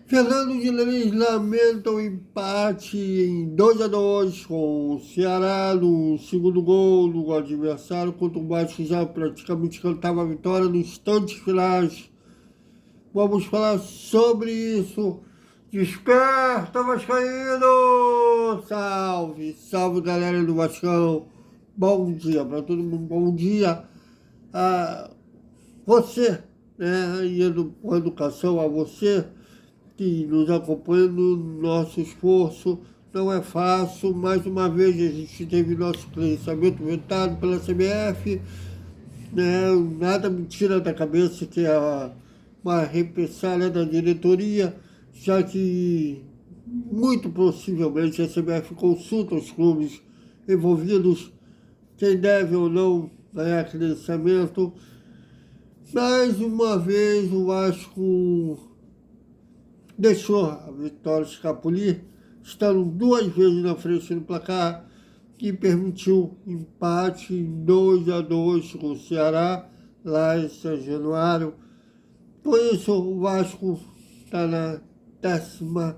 Fernando Diniz lamenta o empate em 2-2 com o Ceará no segundo gol do adversário, contra o Vasco já praticamente cantava a vitória nos instantes finais. Vamos falar sobre isso. Desperta, Vascaíno! Salve, salve, galera do Vascão. Bom dia para todo mundo, bom dia a você, né? E com educação a você que nos acompanha no nosso esforço. Não é fácil. Mais uma vez a gente teve nosso credenciamento vetado pela CBF. Né? Nada me tira da cabeça que é uma represália da diretoria, já que muito possivelmente a CBF consulta os clubes envolvidos, quem deve ou não ganhar credenciamento. Mais uma vez o Vasco deixou a vitória escapulir, estando duas vezes na frente do placar, que permitiu empate em 2-2 com o Ceará, lá em São Januário. Por isso, o Vasco está na 15ª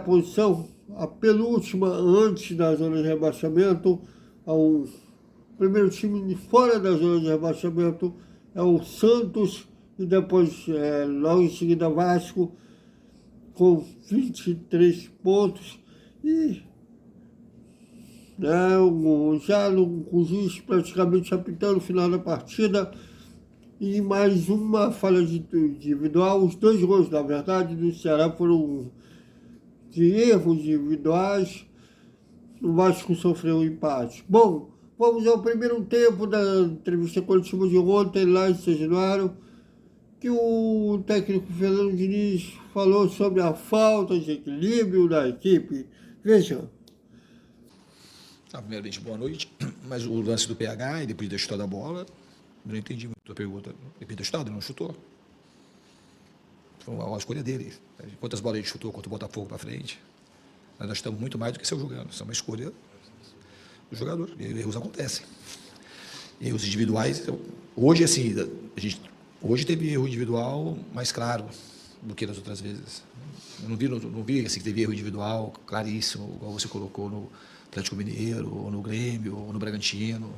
posição, a penúltima antes da zona de rebaixamento. O primeiro time fora da zona de rebaixamento é o Santos, e depois, logo em seguida, Vasco, com 23 pontos. E já com o juiz praticamente apitando o final da partida, e mais uma falha individual. Os dois gols, na verdade, do Ceará foram de erros individuais. O Vasco sofreu um empate. Bom, vamos ao primeiro tempo da entrevista coletiva de ontem, lá em São Januário, que o técnico Fernando Diniz falou sobre a falta de equilíbrio da equipe. Veja. Primeiramente, boa noite. Mas o lance do PH, ele podia ter chutado a bola. Eu não entendi muito a pergunta. Ele podia ter chutado, ele não chutou. Foi uma escolha dele. Quantas bolas ele chutou contra o Botafogo para frente? Nós estamos muito mais do que seu jogando. Isso é uma escolha do jogador. E erros acontecem. Erros individuais. Hoje, assim, hoje teve erro individual mais claro do que das outras vezes. Eu não vi assim, que teve erro individual claríssimo, igual você colocou no Atlético Mineiro, ou no Grêmio, ou no Bragantino.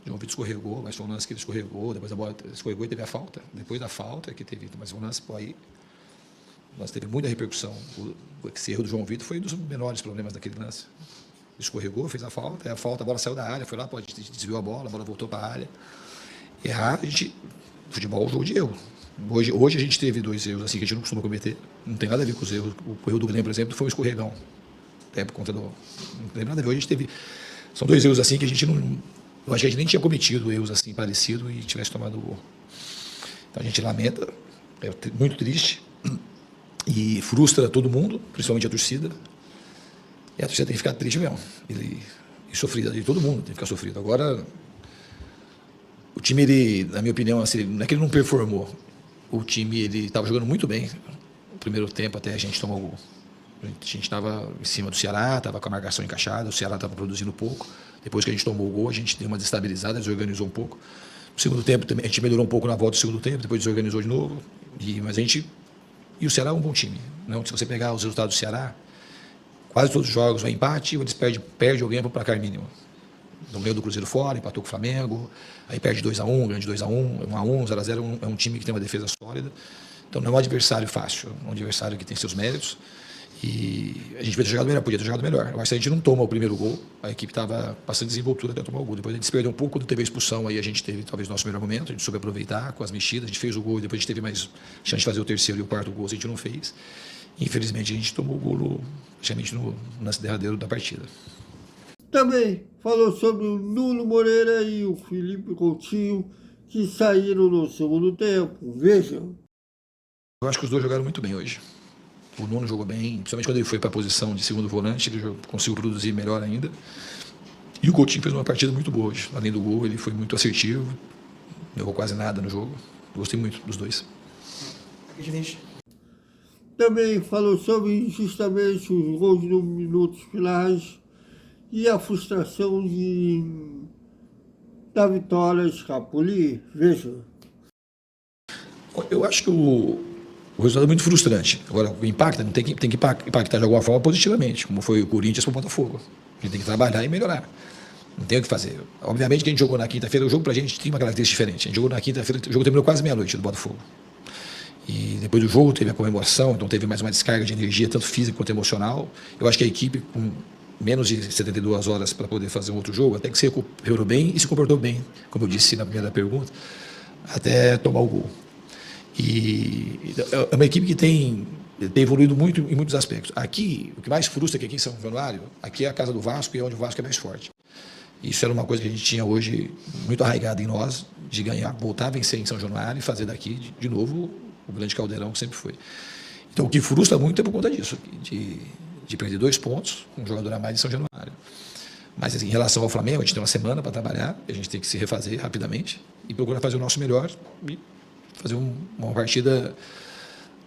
João Vitor escorregou, mas foi um lance que ele escorregou, depois a bola escorregou e teve a falta. Depois da falta que teve, mas foi um lance, pô, aí nós teve muita repercussão. Esse erro do João Vitor foi um dos menores problemas daquele lance. Escorregou, fez a falta, a bola saiu da área, foi lá, desviou a bola voltou para a área. Errar, futebol é um jogo de erro. Hoje a gente teve dois erros assim que a gente não costuma cometer, não tem nada a ver com os erros. O erro do Grêmio, por exemplo, foi um escorregão. Até por conta não tem nada a ver. Hoje a gente teve, são dois erros assim que a gente não, eu acho que a gente nem tinha cometido erros assim parecidos e tivesse tomado o gol. Então a gente lamenta, é muito triste e frustra todo mundo, principalmente a torcida. E a torcida tem que ficar triste mesmo. E sofrida, e todo mundo tem que ficar sofrido. Agora, o time, ele, na minha opinião, assim, não é que ele não performou. O time, ele estava jogando muito bem no primeiro tempo até a gente tomar o gol. A gente estava em cima do Ceará, estava com a marcação encaixada, o Ceará estava produzindo pouco. Depois que a gente tomou o gol, a gente deu uma desestabilizada, desorganizou um pouco. No segundo tempo, também, a gente melhorou um pouco na volta do segundo tempo, depois desorganizou de novo. Mas a gente... E o Ceará é um bom time. Não? Se você pegar os resultados do Ceará, quase todos os jogos vai empate, eles perde alguém para o placar mínimo. No meio do Cruzeiro fora, empatou com o Flamengo, aí perde 2-1, ganha de 2-1, 1-1, 0-0, é um time que tem uma defesa sólida. Então não é um adversário fácil, é um adversário que tem seus méritos. E a gente podia ter jogado melhor. Eu acho que se a gente não toma o primeiro gol, a equipe estava passando desenvoltura até tomar o gol. Depois a gente se perdeu um pouco, quando teve a expulsão, aí a gente teve talvez o nosso melhor momento, a gente soube aproveitar com as mexidas, a gente fez o gol, depois a gente teve mais chance de fazer o terceiro e o quarto gol, a gente não fez. E, infelizmente a gente tomou o gol praticamente no lance derradeiro da partida. Também falou sobre o Nuno Moreira e o Felipe Coutinho, que saíram no segundo tempo. Vejam. Eu acho que os dois jogaram muito bem hoje. O Nuno jogou bem, principalmente quando ele foi para a posição de segundo volante, ele conseguiu produzir melhor ainda. E o Coutinho fez uma partida muito boa hoje. Além do gol, ele foi muito assertivo, não errou quase nada no jogo. Gostei muito dos dois. Também falou sobre justamente os gols nos minutos finais e a frustração da vitória escapulir. Veja. Eu acho que o resultado é muito frustrante. Agora, o impacta, tem que impactar de alguma forma positivamente, como foi o Corinthians para o Botafogo. A gente tem que trabalhar e melhorar. Não tem o que fazer. Obviamente que a gente jogou na quinta-feira, o jogo pra gente tinha uma característica diferente. A gente jogou na quinta-feira, o jogo terminou quase meia-noite do Botafogo. E depois do jogo teve a comemoração, então teve mais uma descarga de energia, tanto física quanto emocional. Eu acho que a equipe, com menos de 72 horas para poder fazer um outro jogo, até que se recuperou bem e se comportou bem, como eu disse na primeira pergunta, até tomar o gol. E é uma equipe que tem evoluído muito em muitos aspectos. Aqui, o que mais frustra é que aqui em São Januário, aqui é a casa do Vasco e é onde o Vasco é mais forte. Isso era uma coisa que a gente tinha hoje muito arraigada em nós, de ganhar, voltar a vencer em São Januário e fazer daqui, de novo, o grande caldeirão que sempre foi. Então, o que frustra muito é por conta disso, de perder 2 pontos, um jogador a mais em São Januário. Mas, assim, em relação ao Flamengo, a gente tem uma semana para trabalhar, a gente tem que se refazer rapidamente e procurar fazer o nosso melhor e fazer uma partida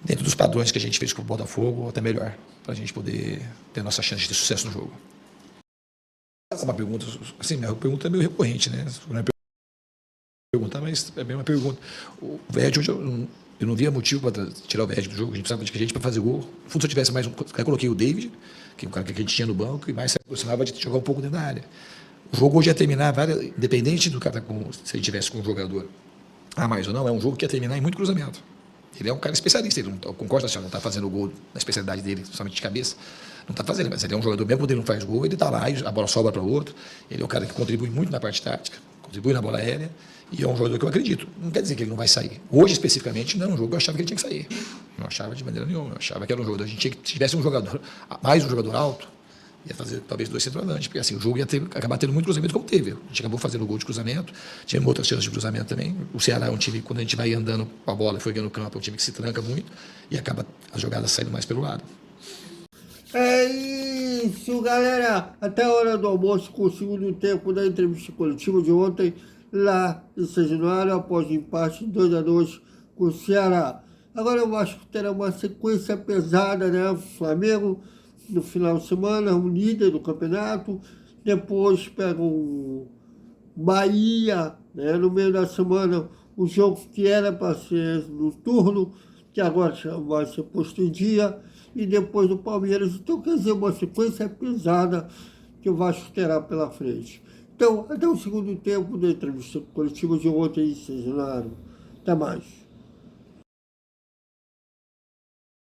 dentro dos padrões que a gente fez com o Botafogo, ou até melhor, para a gente poder ter a nossa chance de ter sucesso no jogo. Uma pergunta, assim, minha pergunta é meio recorrente, né? Não é perguntar, mas é bem uma pergunta. O Verde, hoje eu não via motivo para tirar o Verde do jogo, a gente precisava de gente para fazer gol. No fundo, se eu tivesse mais um. Eu coloquei o David, que é um cara que a gente tinha no banco, e mais se aproximava de jogar um pouco dentro da área. O jogo hoje ia terminar, independente do cara, se ele tivesse com um jogador a mais ou não, é um jogo que ia terminar em muito cruzamento. Ele é um cara especialista, ele não concorda, não está fazendo gol na especialidade dele, somente de cabeça. Não está fazendo, mas ele é um jogador, mesmo quando ele não faz gol, ele está lá, a bola sobra para o outro. Ele é um cara que contribui muito na parte tática, contribui na bola aérea, e é um jogador que eu acredito. Não quer dizer que ele não vai sair. Hoje, especificamente, não é um jogo que eu achava que ele tinha que sair. Não achava de maneira nenhuma. Eu achava que era um jogador. A gente tinha que, se tivesse um jogador, mais um jogador alto, ia fazer talvez 2 centroavantes, porque assim, o jogo ia acabar tendo muito cruzamento, como teve. A gente acabou fazendo gol de cruzamento, tinha outras chances de cruzamento também. O Ceará é um time, quando a gente vai andando com a bola e foi ganhando o campo, é um time que se tranca muito e acaba as jogadas saindo mais pelo lado. É isso, galera. Até a hora do almoço, com o segundo tempo da entrevista coletiva de ontem, lá em São Januário, após o empate 2-2 com o Ceará. Agora eu acho que terá uma sequência pesada, né? O Flamengo, no final de semana, o líder do campeonato. Depois pega o Bahia, né? No meio da semana, o jogo que era para ser no turno, que agora vai ser posto em dia, e depois do Palmeiras. Então, quer dizer, uma sequência pesada que o Vasco terá pela frente. Então, até o segundo tempo da entrevista coletiva de ontem em São Januário. Até mais.